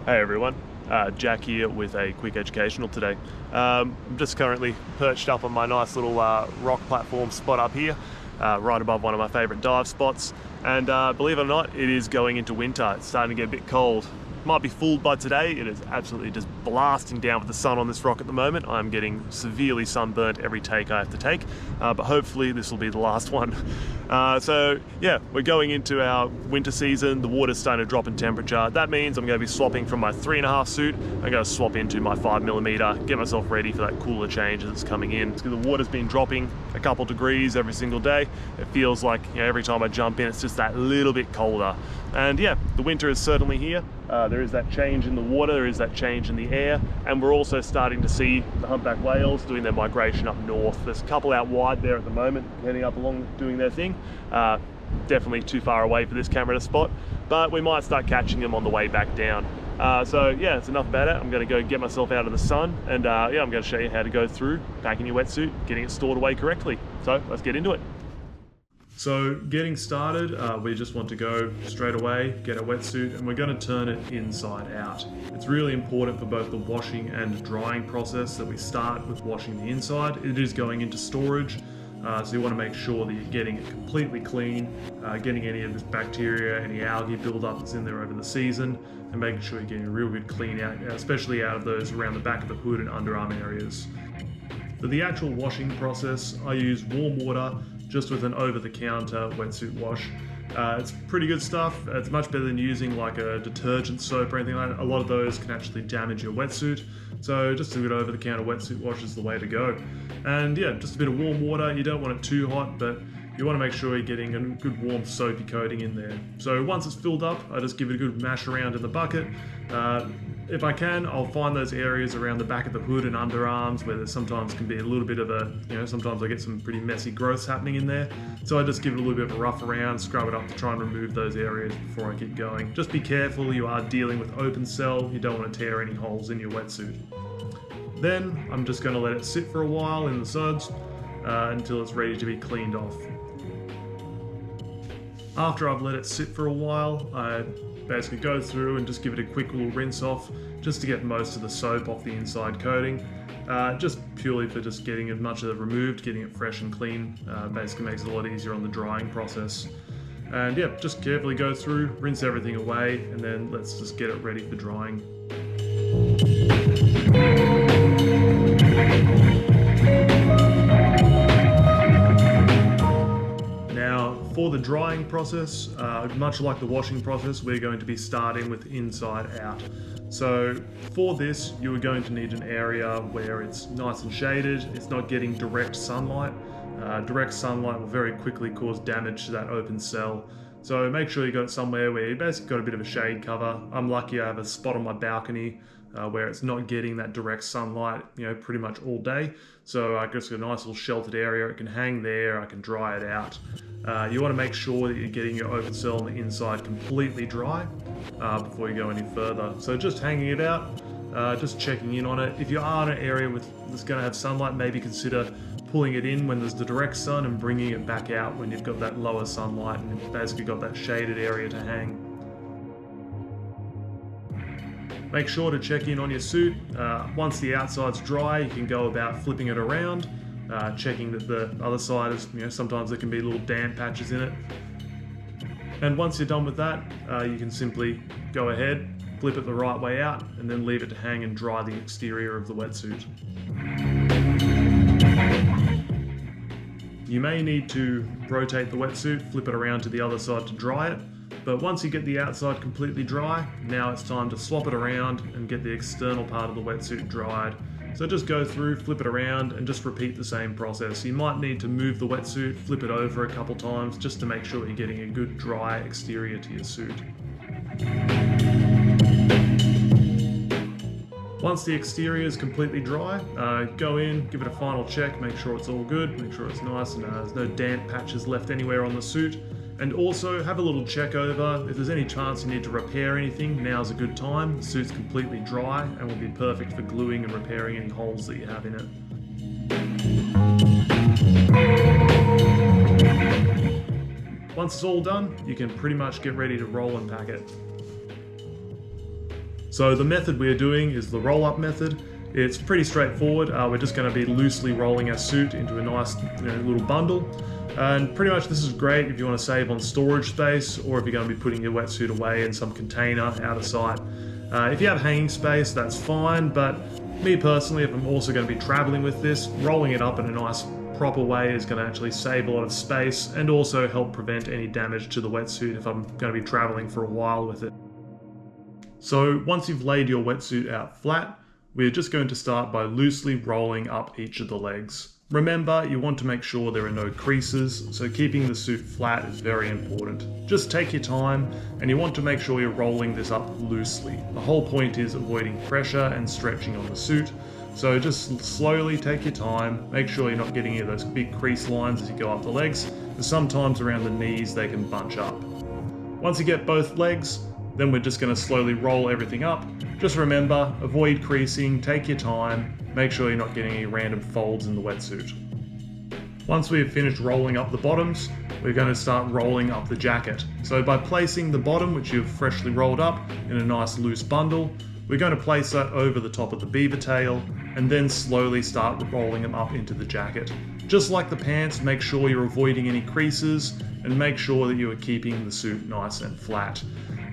Hey everyone, Jack here with a quick educational today. I'm just currently perched up on my nice little rock platform spot up here, right above one of my favourite dive spots. And believe it or not, it is going into winter. It's starting to get a bit cold. Might be fooled by today. It is absolutely just blasting down with the sun on this rock at the moment. I'm getting severely sunburnt every take I have to take, but hopefully this will be the last one. So yeah, we're going into our winter season. The water's starting to drop in temperature. That means I'm going to be swapping from my 3.5 suit. I'm going to swap into my 5mm, get myself ready for that cooler change that's coming in. Because the water's been dropping a couple degrees every single day. It feels like, you know, every time I jump in, it's just that little bit colder. And yeah, the winter is certainly here. There is that change in the water, there is that change in the air, and we're also starting to see the humpback whales doing their migration up north. There's a couple out wide there at the moment, heading up along doing their thing. Definitely too far away for this camera to spot, but we might start catching them on the way back down. So yeah, that's enough about it. I'm going to go get myself out of the sun, and yeah, I'm going to show you how to go through packing your wetsuit, getting it stored away correctly. So let's get into it. So getting started, we just want to go straight away, get a wetsuit, and we're going to turn it inside out. It's really important for both the washing and drying process that we start with washing the inside. It is going into storage, so you want to make sure that you're getting it completely clean, getting any of this bacteria, any algae buildup that's in there over the season, and making sure you're getting a real good clean out, especially out of those around the back of the hood and underarm areas. For the actual washing process, I use warm water, just with an over-the-counter wetsuit wash. It's pretty good stuff. It's much better than using like a detergent soap or anything like that. A lot of those can actually damage your wetsuit. So just a good over-the-counter wetsuit wash is the way to go. And yeah, just a bit of warm water. You don't want it too hot, but you want to make sure you're getting a good warm soapy coating in there. So once it's filled up, I just give it a good mash around in the bucket. If I can, I'll find those areas around the back of the hood and underarms where there sometimes can be a little bit of a, sometimes I get some pretty messy growths happening in there. So I just give it a little bit of a rough around, scrub it up to try and remove those areas before I get going. Just be careful, you are dealing with open cell, you don't want to tear any holes in your wetsuit. Then I'm just going to let it sit for a while in the suds until it's ready to be cleaned off. After I've let it sit for a while, I basically go through and just give it a quick little rinse off just to get most of the soap off the inside coating. Just purely for just getting as much of it removed, getting it fresh and clean. Basically makes it a lot easier on the drying process. And yeah, just carefully go through, rinse everything away, and then let's just get it ready for drying. For the drying process, much like the washing process, we're going to be starting with inside out. So for this, you are going to need an area where it's nice and shaded, it's not getting direct sunlight. Direct sunlight will very quickly cause damage to that open cell. So make sure you got it somewhere where you basically got a bit of a shade cover. I'm lucky I have a spot on my balcony where it's not getting that direct sunlight, pretty much all day. So I just got a nice little sheltered area. It can hang there, I can dry it out. You want to make sure that you're getting your open cell on the inside completely dry before you go any further. So just hanging it out, just checking in on it. If you are in an area that's going to have sunlight, maybe consider pulling it in when there's the direct sun and bringing it back out when you've got that lower sunlight and you've basically got that shaded area to hang. Make sure to check in on your suit. Once the outside's dry, you can go about flipping it around, checking that the other side is, sometimes there can be little damp patches in it. And once you're done with that, you can simply go ahead, flip it the right way out, and then leave it to hang and dry the exterior of the wetsuit. You may need to rotate the wetsuit, flip it around to the other side to dry it, but once you get the outside completely dry, now it's time to swap it around and get the external part of the wetsuit dried. So just go through, flip it around, and just repeat the same process. You might need to move the wetsuit, flip it over a couple times, just to make sure you're getting a good dry exterior to your suit. Once the exterior is completely dry, go in, give it a final check, make sure it's all good, make sure it's nice and there's no damp patches left anywhere on the suit. And also have a little check over. If there's any chance you need to repair anything, now's a good time. The suit's completely dry and will be perfect for gluing and repairing any holes that you have in it. Once it's all done, you can pretty much get ready to roll and pack it. So the method we're doing is the roll-up method. It's pretty straightforward. We're just going to be loosely rolling our suit into a nice little bundle. And pretty much this is great if you want to save on storage space, or if you're going to be putting your wetsuit away in some container out of sight. If you have hanging space, that's fine, but me personally, if I'm also going to be traveling with this, rolling it up in a nice proper way is going to actually save a lot of space and also help prevent any damage to the wetsuit if I'm going to be traveling for a while with it. So once you've laid your wetsuit out flat, we're just going to start by loosely rolling up each of the legs. Remember, you want to make sure there are no creases, so keeping the suit flat is very important. Just take your time, and you want to make sure you're rolling this up loosely. The whole point is avoiding pressure and stretching on the suit, so just slowly take your time, make sure you're not getting any of those big crease lines as you go up the legs, and sometimes around the knees they can bunch up. Once you get both legs, then we're just going to slowly roll everything up. Just remember, avoid creasing, take your time, make sure you're not getting any random folds in the wetsuit. Once we've finished rolling up the bottoms, we're going to start rolling up the jacket. So by placing the bottom, which you've freshly rolled up, in a nice loose bundle, we're going to place that over the top of the beaver tail, and then slowly start rolling them up into the jacket. Just like the pants, make sure you're avoiding any creases, and make sure that you are keeping the suit nice and flat.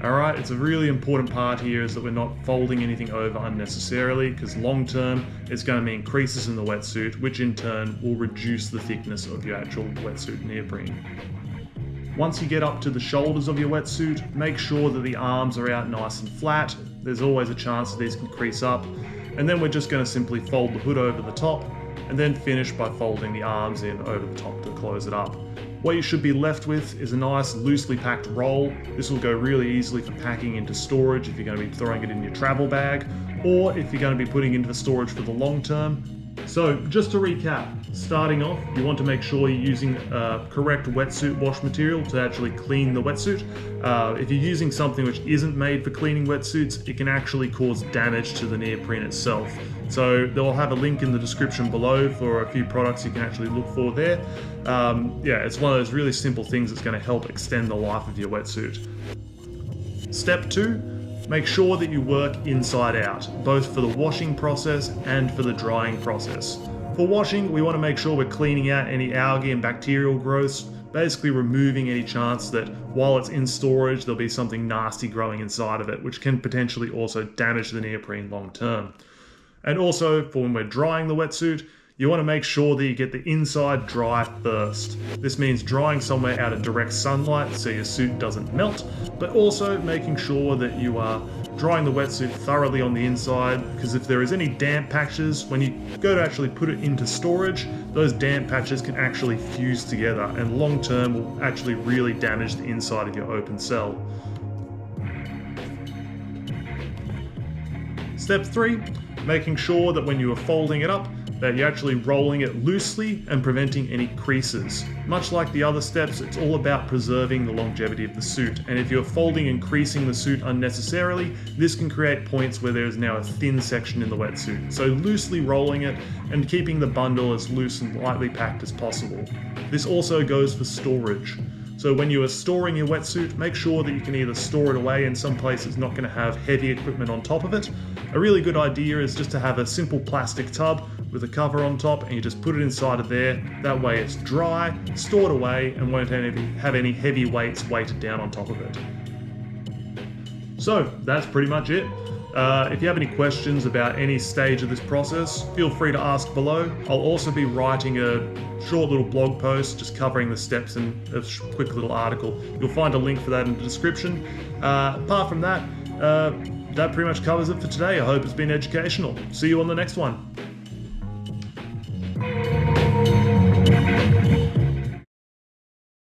Alright, it's a really important part here is that we're not folding anything over unnecessarily, because long term it's going to mean creases in the wetsuit, which in turn will reduce the thickness of your actual wetsuit neoprene. Once you get up to the shoulders of your wetsuit, make sure that the arms are out nice and flat. There's always a chance that these can crease up. And then we're just going to simply fold the hood over the top, and then finish by folding the arms in over the top to close it up. What you should be left with is a nice loosely packed roll. This will go really easily for packing into storage if you're going to be throwing it in your travel bag, or if you're going to be putting it into storage for the long term. So just to recap, starting off, you want to make sure you're using correct wetsuit wash material to actually clean the wetsuit. If you're using something which isn't made for cleaning wetsuits, it can actually cause damage to the neoprene itself. So they'll have a link in the description below for a few products you can actually look for there. Yeah, it's one of those really simple things that's going to help extend the life of your wetsuit. Step 2. Make sure that you work inside out, both for the washing process and for the drying process. For washing, we want to make sure we're cleaning out any algae and bacterial growths, basically removing any chance that while it's in storage there'll be something nasty growing inside of it, which can potentially also damage the neoprene long term. And also, for when we're drying the wetsuit, you want to make sure that you get the inside dry first. This means drying somewhere out of direct sunlight so your suit doesn't melt, but also making sure that you are drying the wetsuit thoroughly on the inside, because if there is any damp patches, when you go to actually put it into storage, those damp patches can actually fuse together and long term will actually really damage the inside of your open cell. Step 3, making sure that when you are folding it up, that you're actually rolling it loosely and preventing any creases. Much like the other steps, it's all about preserving the longevity of the suit, and if you're folding and creasing the suit unnecessarily, this can create points where there is now a thin section in the wetsuit. So loosely rolling it and keeping the bundle as loose and lightly packed as possible. This also goes for storage. So when you are storing your wetsuit, make sure that you can either store it away in some place that's not going to have heavy equipment on top of it. A really good idea is just to have a simple plastic tub with a cover on top, and you just put it inside of there. That way it's dry, stored away, and won't have any heavy weights weighted down on top of it. So that's pretty much it. If you have any questions about any stage of this process, feel free to ask below. I'll also be writing a short little blog post just covering the steps in a quick little article. You'll find a link for that in the description. Apart from that, that pretty much covers it for today. I hope it's been educational. See you on the next one.